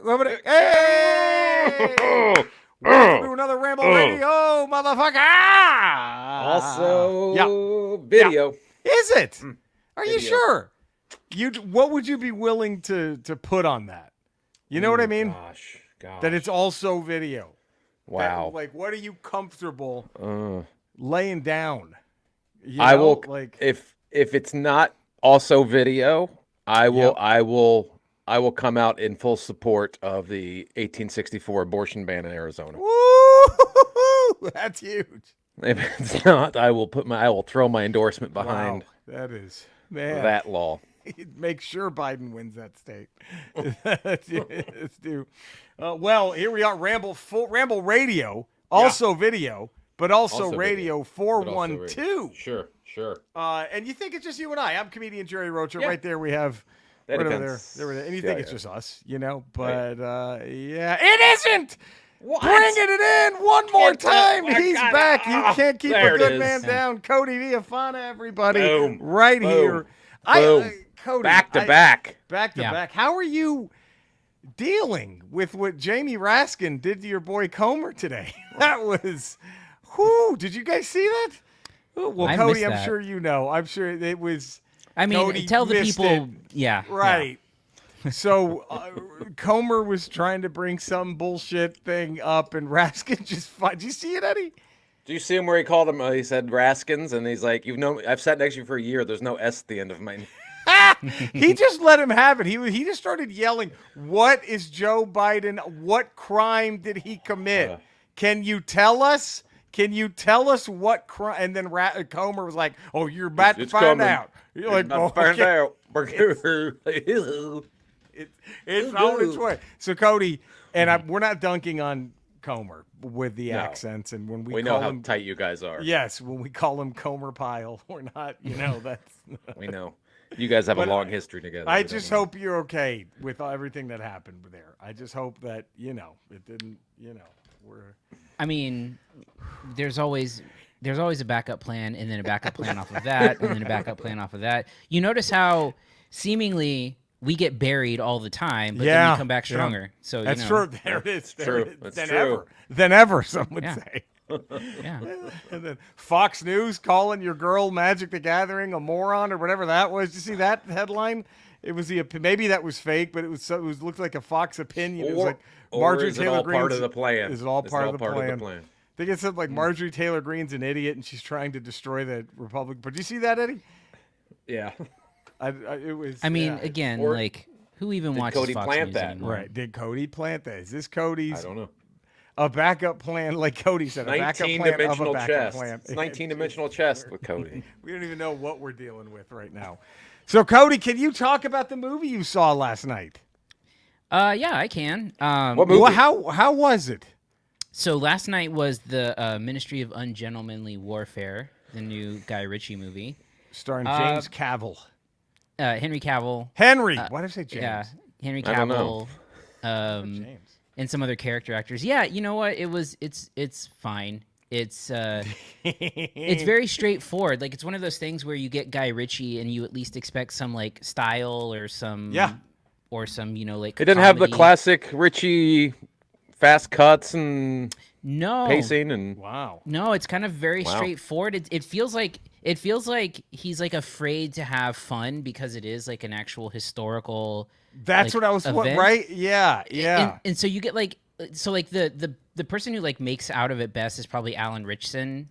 Hey! Welcome to another Ramble Radio, motherfucker! Also, video. Yeah. Is it? Are Video. you sure? What would you be willing to put on that? You know what I mean? Gosh. That it's also video. Wow. That, like, what are you comfortable laying down? I will if it's not also video, I will come out in full support of the 1864 abortion ban in Arizona. Woo! That's huge. If it's not, I will throw my endorsement behind that is that law. Make sure Biden wins that state. Let's do. Well, here we are, Ramble Radio, also video, but also Radio 412. Sure. And you think it's just you and I? I'm comedian Jerry Rocha. Right there we have. Right over there. And you think it's just us, you know? But yeah, it isn't. What? Bringing it in one more time. He's back. You can't keep a good man down. Cody Viafana, everybody. Boom. Right here. Boom. Cody. Back to back. Back to back. How are you dealing with what Jamie Raskin did to your boy Comer today? That was, did you guys see that? Well, Cody, I'm sure you know. I'm sure it was. I mean, Cody tell the people. It. Yeah. Right. Yeah. So Comer was trying to bring some bullshit thing up, and Raskin just. Did you see it, Eddie? Do you see him where he called him? He said Raskins, and he's like, I've sat next to you for a year. There's no S at the end of my name. He just let him have it. He just started yelling, "What is Joe Biden? What crime did he commit? Can you tell us? Can you tell us what crime?" And then Comer was like, "Oh, you're about to find out." You're like, "Oh, find out." It's on its way. So Cody and we're not dunking on Comer with the accents, and when we know call how him, tight you guys are. Yes, when we call him Comer Pile, we're not. You know that's. We know. You guys have a long history together. I just hope you're okay with everything that happened there. I just hope that, it didn't, I mean, there's always a backup plan, and then a backup plan off of that, and then a backup plan off of that. You notice how seemingly we get buried all the time, but then we come back stronger. Yeah. So that's true. There it is. It's true. That's true. Than ever, some would say. Yeah. And then Fox News calling your girl Magic the Gathering a moron or whatever that was. Did you see that headline? It was maybe that was fake, but it looked like a Fox opinion. It was like Marjorie Taylor Greene's part of the plan. Is it all part of the plan? I think it said like Marjorie Taylor Greene's an idiot and she's trying to destroy the Republic. But did you see that, Eddie? Yeah. It was. I mean, again, like who even watches Cody Fox plant News that? anymore? Right? Did Cody plant that? Is this Cody's? I don't know. A backup plan, like Cody said, a backup plan of a backup plan. It's 19-dimensional chess with Cody. We don't even know what we're dealing with right now. So, Cody, can you talk about the movie you saw last night? Yeah, I can. What movie? Well, how was it? So last night was the Ministry of Ungentlemanly Warfare, the new Guy Ritchie movie. Starring James Cavill. Henry Cavill. Henry. Why did I say James? Yeah, Henry I don't know. Cavill. James. And some other character actors. Yeah, you know what? It's fine. It's it's very straightforward. Like it's one of those things where you get Guy Ritchie and you at least expect some like style or some like it didn't have the classic Ritchie fast cuts and pacing and No, it's kind of very straightforward. It feels like he's like afraid to have fun because it is like an actual historical. That's what I was right. Yeah. And so you get like the person who like makes out of it best is probably Alan Ritchson,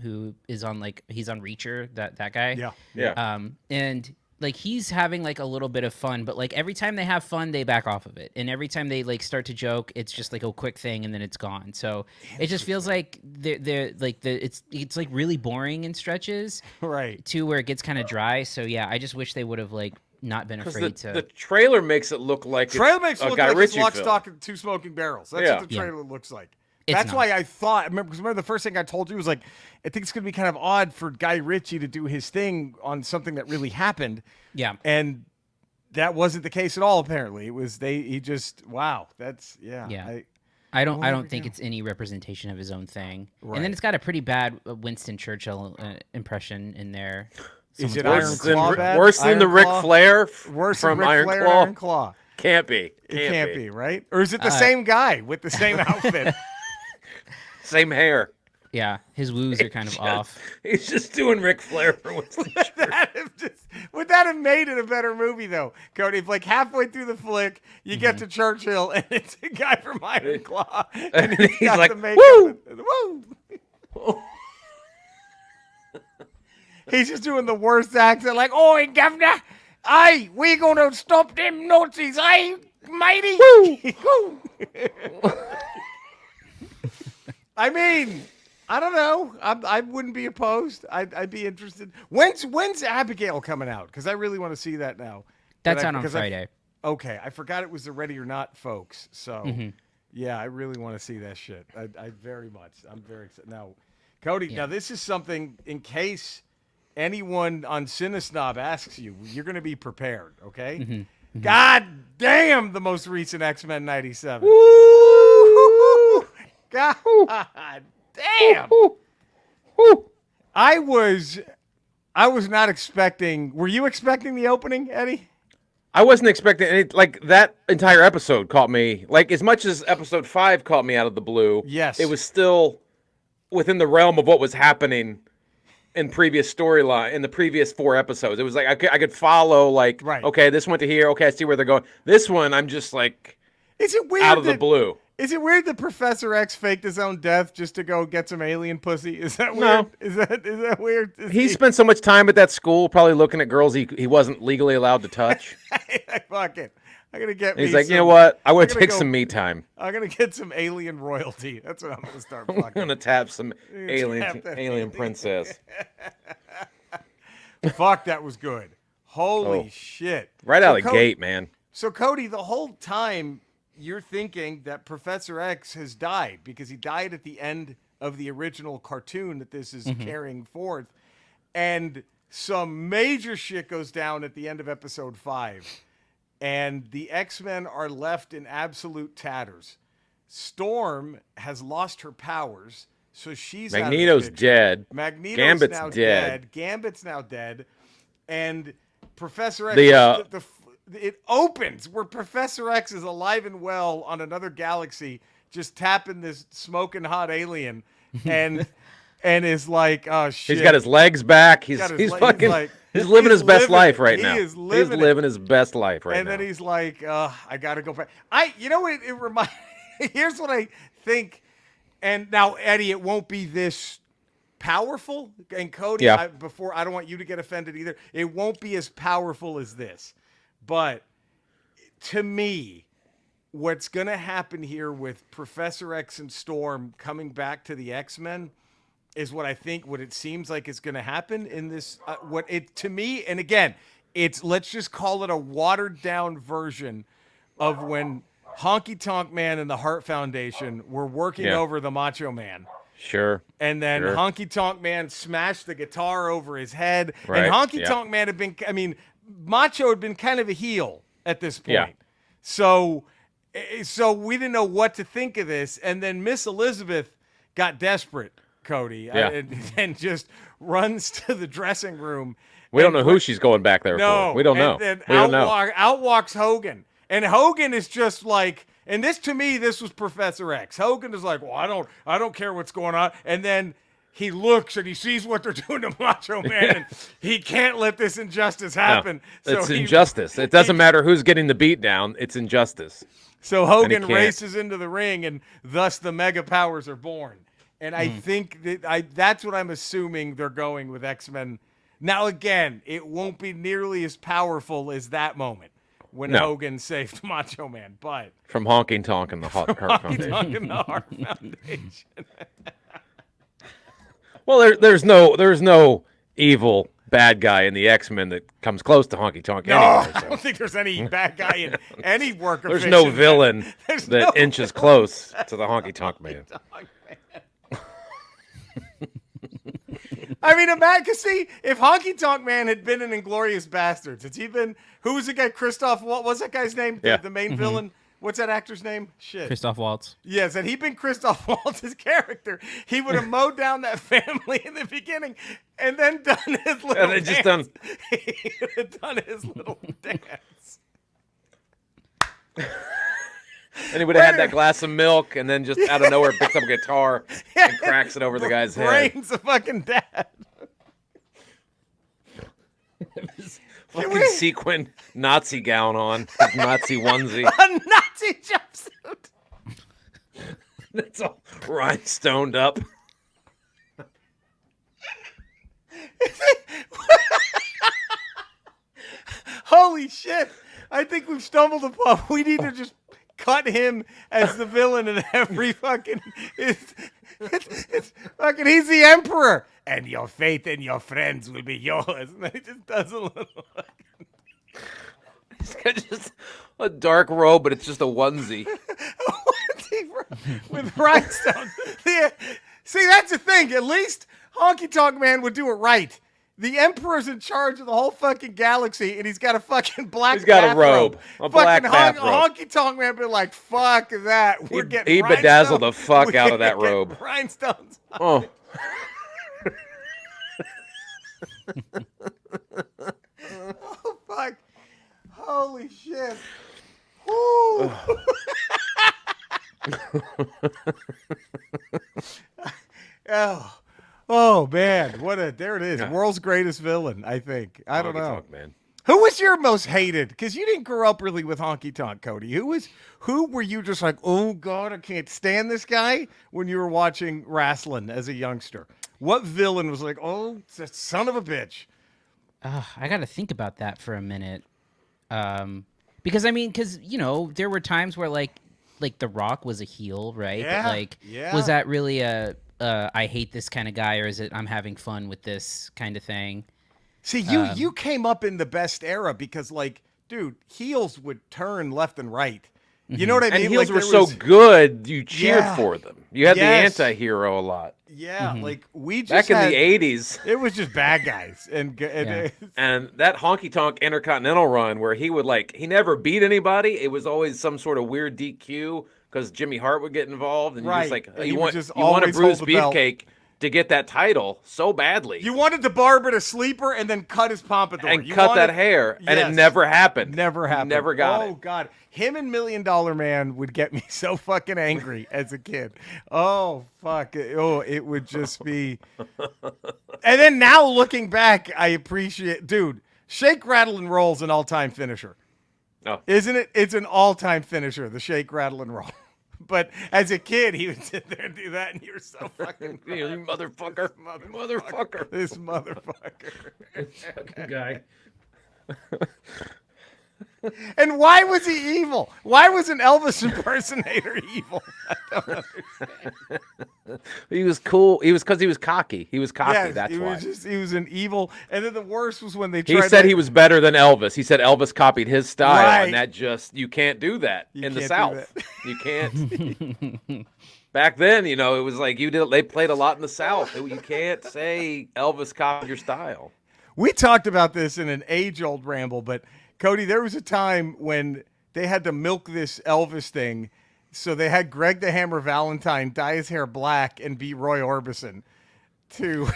who is on he's on Reacher, that guy. Yeah. And like he's having like a little bit of fun, but like every time they have fun, they back off of it, and every time they like start to joke, it's just like a quick thing and then it's gone. So it just feels like they're like it's like really boring in stretches, right? To where it gets kind of dry. So yeah, I just wish they would have like not been afraid to. The trailer makes it look like it's a Guy Ritchie Lock, film. Stock, and Two Smoking Barrels. That's what the trailer looks like. That's why I thought. Remember the first thing I told you was like, I think it's gonna be kind of odd for Guy Ritchie to do his thing on something that really happened. Yeah, and that wasn't the case at all. Apparently, it was That's I don't think it's any representation of his own thing. Right. And then it's got a pretty bad Winston Churchill impression in there. Is it worse than the Ric Flair from Iron Claw? Can't be. It can't be, right? Or is it the same guy with the same outfit? Same hair. Yeah, his woos are kind of off. He's just doing Ric Flair for Winston Churchill. Would that have made it a better movie, though, Cody? If, like, halfway through the flick, you get to Churchill, and it's a guy from Iron Claw, and he's got like, the makeup. Woo! He's just doing the worst accent, like, "Oi, governor! Aye, we gonna stop them Nazis, aye, matey!" Woo! I mean, I don't know. I wouldn't be opposed. I'd be interested. When's Abigail coming out? Because I really want to see that now. That's out on Friday. Okay, I forgot it was the Ready or Not folks. So, yeah, I really want to see that shit. I'm very excited. Now, Cody, now this is something in case anyone on Cinesnob asks you, you're going to be prepared, okay? God damn, the most recent X-Men 97. Woo! God damn. I was not expecting. Were you expecting the opening, Eddie? I wasn't expecting any. Like, that entire episode caught me. Like, as much as episode 5 caught me out of the blue. Yes, it was still within the realm of what was happening in previous storyline in the previous 4 episodes. It was like I could follow. Like, okay, this went to here. Okay, I see where they're going. This one, I'm just like, is it weird out of the blue? Is it weird that Professor X faked his own death just to go get some alien pussy? Is that weird? No. Is that weird? He spent so much time at that school probably looking at girls he wasn't legally allowed to touch. Fuck it. I'm going to get He's like, you know what? I want to take some me time. I'm going to get some alien royalty. That's what I'm going to start fucking. I'm going to tap some alien princess. Fuck, that was good. Holy shit. Right out of the gate, man. So, Cody, the whole time you're thinking that Professor X has died because he died at the end of the original cartoon that this is carrying forth. And some major shit goes down at the end of episode 5. And the X-Men are left in absolute tatters. Storm has lost her powers, so she's Magneto's dead. Gambit's now dead. Gambit's now dead. And Professor X... it opens where Professor X is alive and well on another galaxy, just tapping this smoking hot alien, and is like, oh shit. He's got his legs back. He's living his best life right now. He's living his best life right now. And then he's like, I gotta go back. You know what it reminds. Here's what I think. And now, Eddie, it won't be this powerful. And Cody, I don't want you to get offended either. It won't be as powerful as this. But to me, what's going to happen here with Professor X and Storm coming back to the X-Men is what it seems like is going to happen in this. To me, and again, let's just call it a watered down version of when Honky Tonk Man and the Heart Foundation were working over the Macho Man. Sure. And then Honky Tonk Man smashed the guitar over his head. Right. And Honky Tonk Man had been, Macho had been kind of a heel at this point. Yeah. So we didn't know what to think of this. And then Miss Elizabeth got desperate, Cody, and just runs to the dressing room. We don't know who she's going back there for. We don't know. And out walks Hogan. And Hogan is just like, and this to me, this was Professor X. Hogan is like, well, I don't care what's going on. And then he looks and he sees what they're doing to Macho Man, and he can't let this injustice happen. No, it's injustice. It doesn't matter who's getting the beat down. It's injustice. So Hogan races into the ring, and thus the mega powers are born. And I think that's what I'm assuming they're going with X-Men. Now, again, it won't be nearly as powerful as that moment when Hogan saved Macho Man. But from Honking Tonk and the Heart Foundation. Well, there's no evil bad guy in the X-Men that comes close to Honky Tonk anyway. So. I don't think there's any bad guy in any work of There's no villain that inches close to the Honky Tonk Man. I mean, imagine, see, if Honky Tonk Man had been in Inglourious Bastards, who was the guy, Christoph, what was that guy's name? Yeah. The main villain? What's that actor's name? Shit. Christoph Waltz. Yes, had he been Christoph Waltz's character, he would have mowed down that family in the beginning and then done his little dance. He would have done his little dance. And he would have had that glass of milk, and then just out of nowhere picks up a guitar and cracks it over the guy's head. Brains a fucking dad. Fucking sequin Nazi gown on, Nazi onesie. A Nazi jumpsuit. That's all rhinestoned up. Holy shit. I think we've stumbled upon. We need to just cut him as the villain in every fucking. It's fucking. He's the emperor, and your fate and your friends will be yours. And he just does a little. He's got just a dark robe, but it's just a onesie. With rhinestones. Yeah. See, that's the thing. At least Honky Tonk Man would do it right. The Emperor's in charge of the whole fucking galaxy, and he's got a fucking black He's got bathrobe. a black bathrobe. Honky Tonk Man be like, fuck that. We're getting He bedazzled the fuck out of that robe. Rhinestones. Oh. Oh, fuck. Holy shit. Woo. Oh man, there it is. World's greatest villain, I think. I don't know. Honky Tonk Man. Who was your most hated? Because you didn't grow up really with Honky Tonk, Cody. Who were you just like, oh God, I can't stand this guy when you were watching wrestling as a youngster? What villain was like, oh, it's a son of a bitch? I got to think about that for a minute. Because there were times where like The Rock was a heel, right? Yeah. But was that really a I hate this kind of guy, or is it I'm having fun with this kind of thing? See, you came up in the best era because, like, dude, heels would turn left and right. You know what I mean? And heels were so good, you cheered for them. You had the anti-hero a lot. Yeah, like we just back in the 80s. It was just bad guys, and that Honky Tonk Intercontinental run where he would he never beat anybody. It was always some sort of weird DQ because Jimmy Hart would get involved, and you want to bruise Beefcake to get that title so badly. You wanted to barb it a sleeper and then cut his pompadour. And cut that hair, and it never happened. Never happened. Never got it. Oh, God. Him and $1 Million Man would get me so fucking angry as a kid. Oh, fuck. Oh, it would just be... And then now looking back, I appreciate... Dude, Shake, Rattle, and Roll's an all-time finisher. Oh. Isn't it? It's an all-time finisher, the Shake, Rattle, and Roll. But as a kid, he would sit there and do that, and you're so fucking... You motherfucker. Motherfucker. This motherfucker. This fucking guy. And why was he evil? Why was an Elvis impersonator evil? I don't understand. He was cool. He was because he was cocky. He was cocky. Yes, that's why. He was an evil. And then the worst was when they tried. He said he was better than Elvis. He said Elvis copied his style, right. And that you can't do that in the South. You can't. Back then, it was like they played a lot in the South. You can't say Elvis copied your style. We talked about this in an age-old ramble, but Cody, there was a time when they had to milk this Elvis thing, so they had Greg the Hammer Valentine dye his hair black and be Roy Orbison to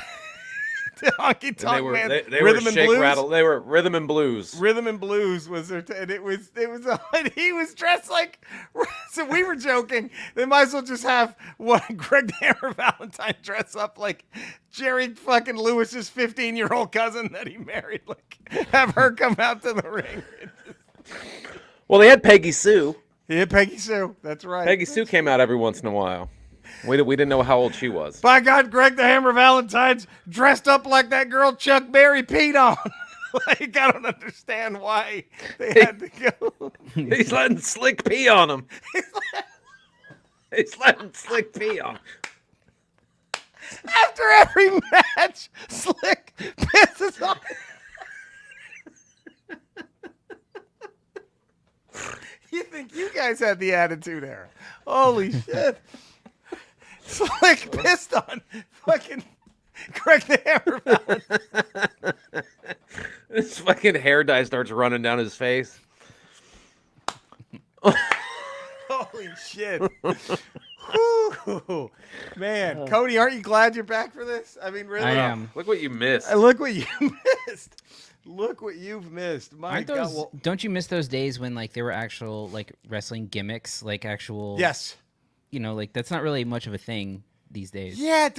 Honky Tonk Man. They Rhythm were and Blues. Rattle. They were Rhythm and Blues. Rhythm and Blues was their, and and he was dressed like. So we were joking. They might as well just have Greg the Hammer Valentine dress up like Jerry fucking Lewis's 15-year-old cousin that he married. Like, have her come out to the ring. Well, they had Peggy Sue. Yeah, Peggy Sue. That's right. Peggy Sue came out every once in a while. We didn't know how old she was. By God, Greg the Hammer Valentine's dressed up like that girl Chuck Berry peed on. Like, I don't understand why they had to go. He's letting Slick pee on him. He's letting Slick pee on him. After every match, Slick pisses on him. You think you guys had the attitude era? Holy shit. Slick pissed on fucking Greg the Hammer Valentine. This fucking hair dye starts running down his face. Holy shit. Whew. Man, Cody, aren't you glad you're back for this? I mean, really? I am. Look what you missed. Look what you missed. Look what you've missed. My Aren't God. those, Well, don't you miss those days when like there were actual like wrestling gimmicks, like actual? yes. You know, like that's not really much of a thing these days. Yeah,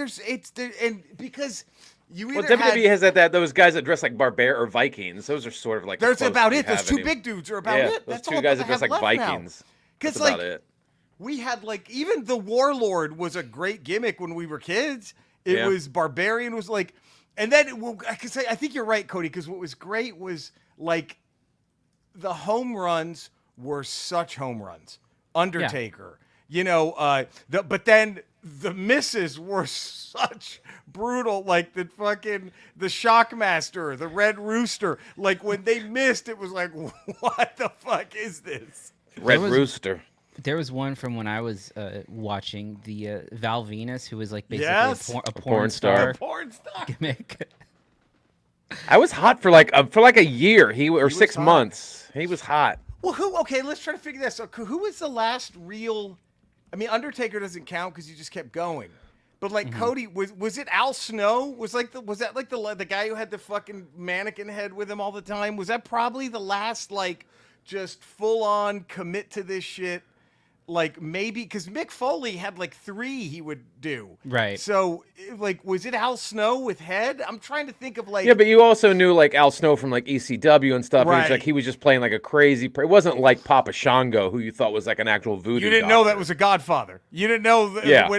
and because you either WWE has that those guys that dress like or Vikings. Those are sort of like there's about it. Those two big dudes are about it. Those That's two all guys that that dress like Vikings. Because like about it. We had like even the Warlord was a great gimmick when we were kids. It was Barbarian was like. And then, I can say, I think you're right, Cody, because what was great was, like, the home runs were such home runs. Undertaker, you know, but then the misses were such brutal, like the Shockmaster, the Red Rooster. Like, when they missed, it was like, what the fuck is this? Red Rooster. There was one from when I was watching the Val Venus, who was like basically a porn star. A porn star Gimmick. I was hot for like a year. He 6 months. He was hot. Well, okay, let's try to figure this out. Who was the last real? I mean, Undertaker doesn't count because he just kept going. But like Cody, was it Al Snow? Was that like the guy who had the fucking mannequin head with him all the time? Was that probably the last like just full on commit to this shit? Like maybe because Mick Foley had like 3 he would do. Right. So like, was it Al Snow with head? I'm trying to think of like. Yeah, but you also knew like Al Snow from like ECW and stuff. Right. He was just playing like a crazy. It wasn't like Papa Shango, who you thought was like an actual voodoo. You didn't know that was a Godfather. You didn't know. I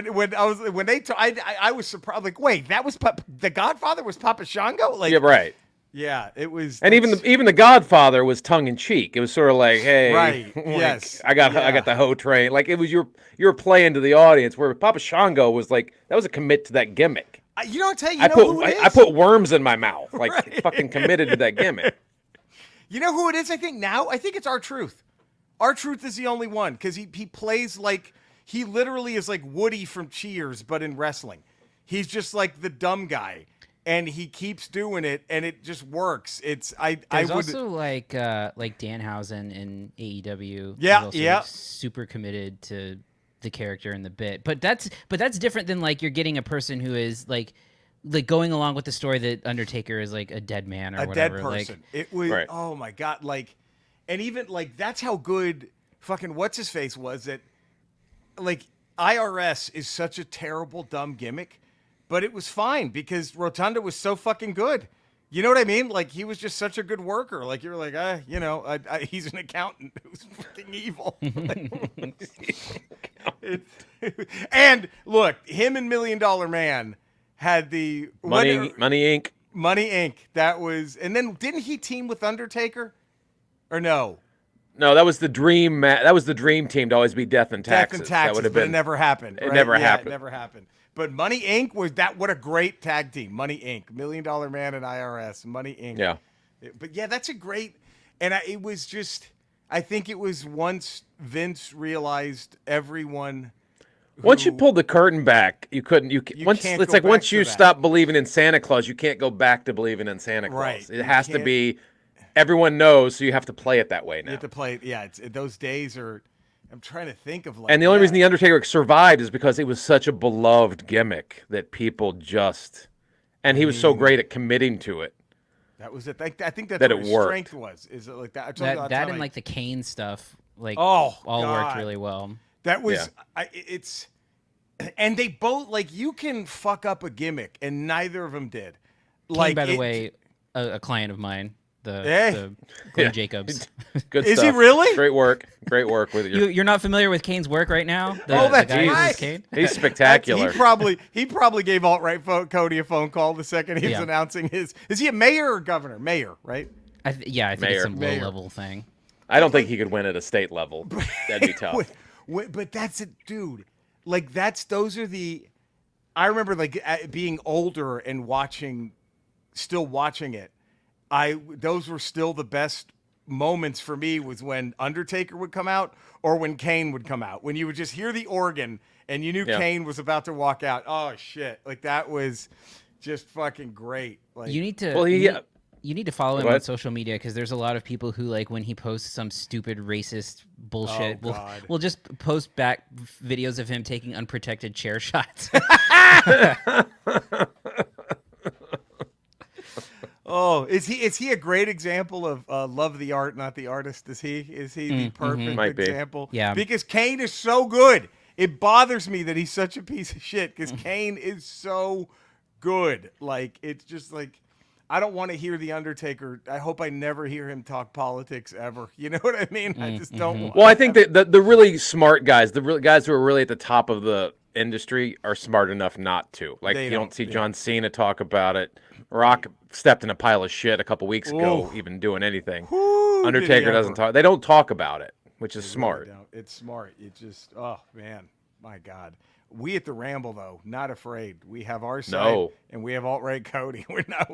was surprised. Like, wait, that was the Godfather was Papa Shango. Like, yeah, right. Yeah, it was. And even the Godfather was tongue in cheek. It was sort of like, hey, right? like, Yes, I got the hoe train. Like it was you were playing to the audience. Where Papa Shango was like that was a commit to that gimmick. You know, who it is? I put worms in my mouth, like right. fucking committed to that gimmick. You know who it is? I think it's R-Truth. R-Truth is the only one because he plays like he literally is like Woody from Cheers, but in wrestling. He's just like the dumb guy. And he keeps doing it, and it just works. There's also like Danhausen in AEW. Yeah. Super committed to the character and the bit, but that's different than like you're getting a person who is like going along with the story that Undertaker is like a dead man or whatever. Dead person. Like, it was. Right. Oh my God! Like, and even like that's how good fucking what's his face was. That like IRS is such a terrible dumb gimmick. But it was fine because Rotunda was so fucking good. You know what I mean? Like, he was just such a good worker. Like, you were like, he's an accountant who's fucking evil. And look, him and $1 Million Man had the Money Inc. Money Inc. That was, and then didn't he team with Undertaker? Or no? No, that was the dream. That was the dream team to always be Death and Taxes. Death and Taxes, that would have but been. It never happened. It right? never yeah, happened. It never happened. But Money Inc. was that. What a great tag team. Money Inc. $1 Million Man and IRS. Money Inc. Yeah. But yeah, that's a great. And it was just. I think it was once Vince realized everyone. Once you pulled the curtain back, you couldn't. It's like once you stop believing in Santa Claus, you can't go back to believing in Santa Claus. Right. It has to be. Everyone knows, so you have to play it that way now. You have to play it. Yeah, those days are. I'm trying to think of like. And the only reason the Undertaker survived is because it was such a beloved gimmick that people just, and he was so great at committing to it. That was it. I think that's that what it his worked. strength was. Is it like that? That and like the Kane stuff, like all worked really well. That was it's, and they both like you can fuck up a gimmick, and neither of them did. Kane, like by the way, a client of mine. The Glenn Jacobs. Good Is stuff. he really? Great work with You're not familiar with Kane's work right now? That's guy right. Kane? He's spectacular. He probably gave Alt Right Cody a phone call the second he was announcing his. Is he a mayor or governor? Mayor, right? I think it's some low level thing. I don't think he could win at a state level. That'd be tough. But that's it, dude. Like those are the. I remember like being older and still watching it. Those were still the best moments for me was when Undertaker would come out or when Kane would come out. When you would just hear the organ and you knew Kane was about to walk out. Oh shit. Like that was just fucking great. Like you need to you need to follow him on social media because there's a lot of people who like when he posts some stupid racist bullshit will just post back videos of him taking unprotected chair shots. Oh, is he a great example of love the art, not the artist? Is he the perfect example? Yeah. Because Kane is so good. It bothers me that he's such a piece of shit because Kane is so good. Like, it's just like, I don't want to hear The Undertaker. I hope I never hear him talk politics ever. You know what I mean? I just don't want. Well, I think that the really smart guys, guys who are really at the top of the industry are smart enough not to. Like, you don't see John Cena talk about it. Rock stepped in a pile of shit a couple weeks ago, even doing anything. Undertaker doesn't talk. They don't talk about it, which is smart. It's smart. It just, oh man, my God. We at the Ramble, though, not afraid. We have our side, and we have Alt Right Cody. We're not.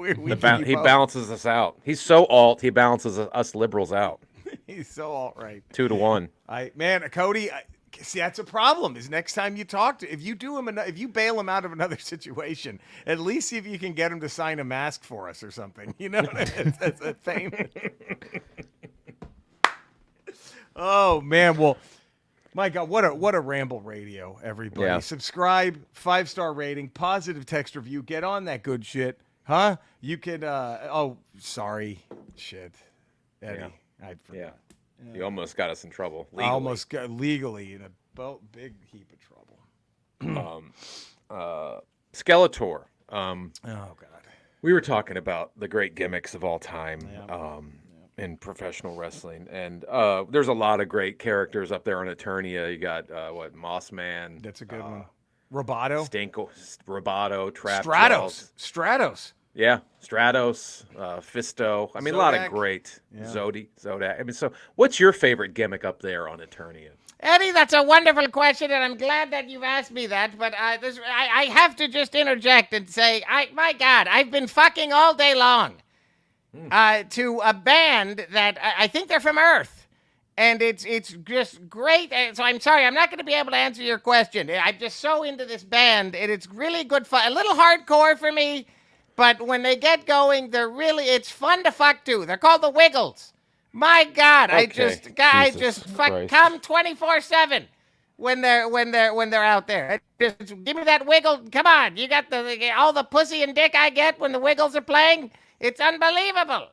He balances us out. He's so alt. He balances us liberals out. He's so alt right. 2-1. Cody. See, that's a problem. Is next time you talk to, if you bail him out of another situation, at least see if you can get him to sign a mask for us or something. You know, that's a thing. Oh man, well, my God, what a Ramble Radio, everybody. Yeah. Subscribe, 5-star rating, positive text review. Get on that good shit, huh? You can. Sorry, shit, Eddie. Yeah. I forgot. Yeah. You almost got us in trouble. Legally. I almost got legally in a big heap of trouble. Skeletor. Oh God. We were talking about the great gimmicks of all time in professional wrestling, and there's a lot of great characters up there on Eternia. You got Moss Man. That's a good one. Roboto. Roboto. Trap. Stratos. Yeah, Stratos, Fisto. I mean, Zodak. A lot of great. Zodak. I mean, so what's your favorite gimmick up there on Eternia? Eddie, that's a wonderful question, and I'm glad that you've asked me that. But I have to just interject and say, my God, I've been fucking all day long to a band that I think they're from Earth. And it's just great. So I'm sorry, I'm not going to be able to answer your question. I'm just so into this band, and it's really good fun. A little hardcore for me. But when they get going, it's fun to fuck to. They're called the Wiggles. My God, okay. I just fuck come 24/7 when they're out there. Just give me that wiggle. Come on, you got all the pussy and dick I get when the Wiggles are playing. It's unbelievable.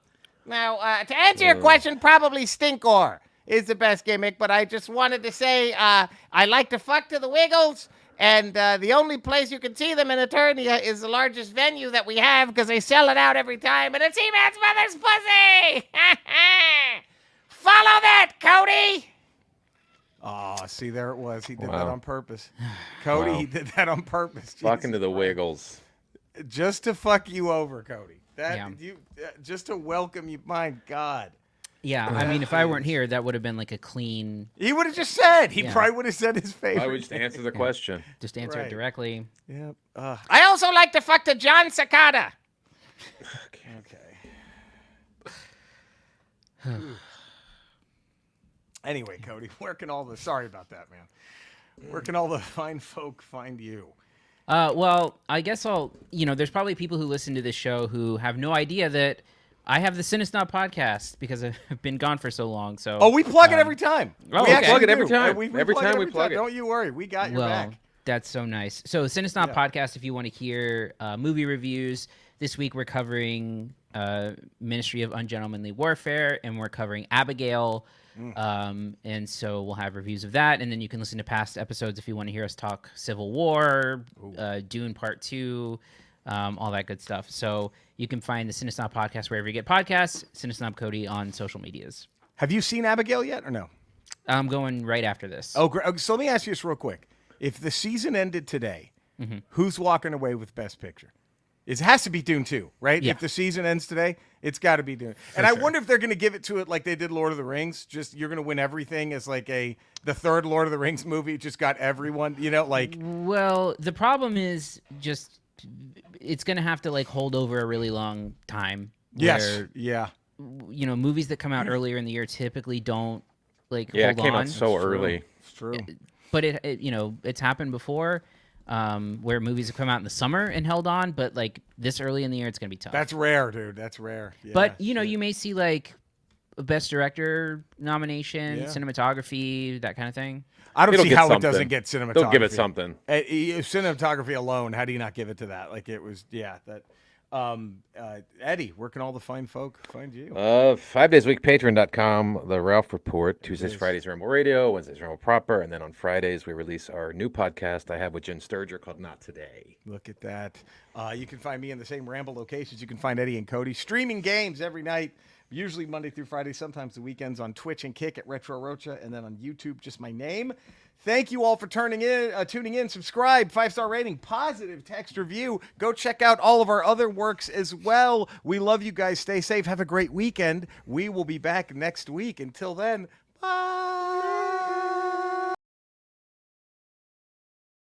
Now, to answer your question, probably Stinkor is the best gimmick. But I just wanted to say I like to fuck to the Wiggles. And the only place you can see them in Eternia is the largest venue that we have because they sell it out every time. And it's He-Man's mother's pussy! Follow that, Cody! Oh, see, there it was. He did that on purpose. Cody, he did that on purpose. Fucking to the Wiggles. Just to fuck you over, Cody. Just to welcome you. My God. Yeah, I mean, if I weren't here, that would have been like a clean. He would have just said. He probably would have said his favorite. I would just answer the question. Just answer it directly. Yep. I also like to fuck to John Cicada. Okay. Anyway, Cody, sorry about that, man. Where can all the fine folk find you? Well, I guess there's probably people who listen to this show who have no idea that I have the Cinesnob podcast because I've been gone for so long. So we plug it every time. Oh, we plug it every time. Every time we plug it. Don't you worry. We got your back. That's so nice. So Cinesnob podcast, if you want to hear movie reviews, this week we're covering Ministry of Ungentlemanly Warfare, and we're covering Abigail. And so we'll have reviews of that, and then you can listen to past episodes if you want to hear us talk Civil War, Dune Part 2, all that good stuff. So you can find the Cinesnob podcast wherever you get podcasts, Cinesnob Cody on social medias. Have you seen Abigail yet or no? I'm going right after this. Oh, great. So let me ask you this real quick. If the season ended today, who's walking away with Best Picture? It has to be Dune 2, right? Yeah. If the season ends today, it's got to be Dune. And I wonder if they're going to give it to it like they did Lord of the Rings. Just you're going to win everything as like the third Lord of the Rings movie just got everyone, like. Well, the problem is just it's going to have to like hold over a really long time. Yes. Yeah. Movies that come out earlier in the year typically don't hold on. Yeah, it came out so early. It's true. But it's happened before. Where movies have come out in the summer and held on, but like this early in the year, it's gonna be tough. That's rare, dude. That's rare. Yeah, but you may see like a Best Director nomination, cinematography, that kind of thing. I don't see how it doesn't get cinematography. They'll give it something. Cinematography alone, how do you not give it to that? Like it was, that. Eddie, where can all the fine folk find you? 5 days a week, patreon.com, The Ralph Report. Tuesdays, Fridays, Ramble Radio. Wednesdays, Ramble Proper. And then on Fridays, we release our new podcast I have with Jen Sturger called Not Today. Look at that. You can find me in the same Ramble locations. You can find Eddie and Cody streaming games every night, usually Monday through Friday, sometimes the weekends on Twitch and Kick at Retro Rocha, and then on YouTube, just my name. Thank you all for tuning in. Subscribe, 5-star rating, positive text review. Go check out all of our other works as well. We love you guys. Stay safe. Have a great weekend. We will be back next week. Until then, bye.